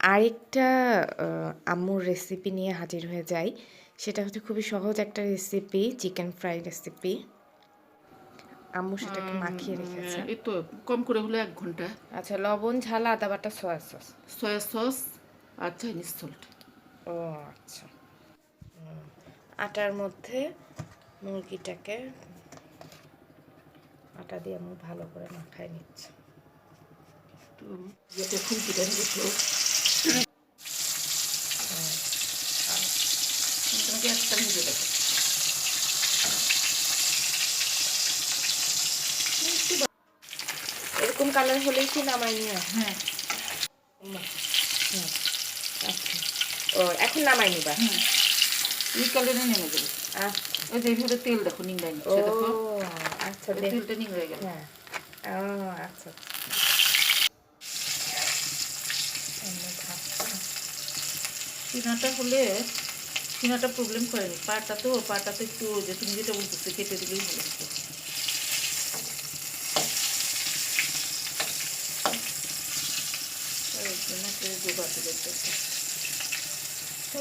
আরেকটা আম্মুর রেসিপি নিয়ে হাজির হয়ে যাই। সেটা হচ্ছে খুবই সহজ একটা রেসিপি, চিকেন ফ্রাই রেসিপি। আম্মু সেটাকে মাখিয়ে রেখেছে। এই তো কম করে হলে 1 ঘন্টা। আচ্ছা, লবণ, ঝাল, আদা বাটা, সয়া সস। সয়া সস আর চাইনিজ সল্ট। ও আচ্ছা। আটার মধ্যে মুরগিটাকে আটা দিয়ে আমি ভালো করে মাখায় নিচ্ছি। তো যাতে ফুলকিটা দেখো তোমাকে একটা ভেজে দেখো। এরকম কালার হলেই কি নামাই নিয়ে? হ্যাঁ। আচ্ছা, ও এখন নামাই নিবা? এই কালারে নেমে যাবে। ওই যে এইভাবে তেল দেখো নিংড়াই নিচ্ছে, দেখো। আচ্ছা, তেলটা নিংড়ে গেল। হ্যাঁ, আচ্ছা। সিনাটা হলে সিনাটা প্রবলেম করেনি, পাটা তো একটু যে তুমি যেটা বলতেছো কেটে দিলেই ভালো হতো।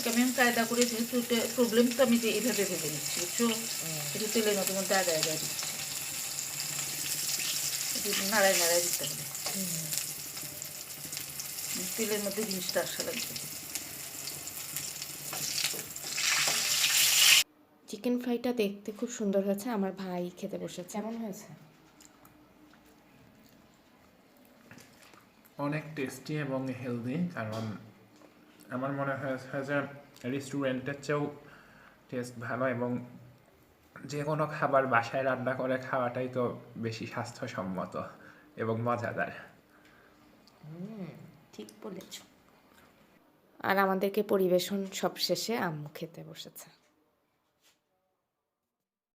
আমি কায়দা করে যেহেতু প্রবলেম, তো আমি যে এইভাবে ভেবে নিচ্ছি, বুঝছো। একটু তেলের মতো মধ্যে আগায় দিচ্ছি, একটু নাড়ায় দিতে হবে। তেলের মধ্যে জিনিসটা আসা লাগবে। চিকেন ফ্রাইটা দেখতে খুব সুন্দর হয়েছে। আমার ভাই খেতে বসেছে। কেমন হয়েছে? অনেক টেস্টি এবং হেলদি, কারণ আমার মনে হয়েছে যে রেস্টুরেন্টের চেয়েও টেস্ট ভালো, এবং যে কোনো খাবার বাসায় রান্না করে খাওয়াটাই তো বেশি স্বাস্থ্যসম্মত এবং মজাদার। ঠিক বলেছ। আর আমাদেরকে পরিবেশন সবশেষে আম্মু খেতে বসেছে।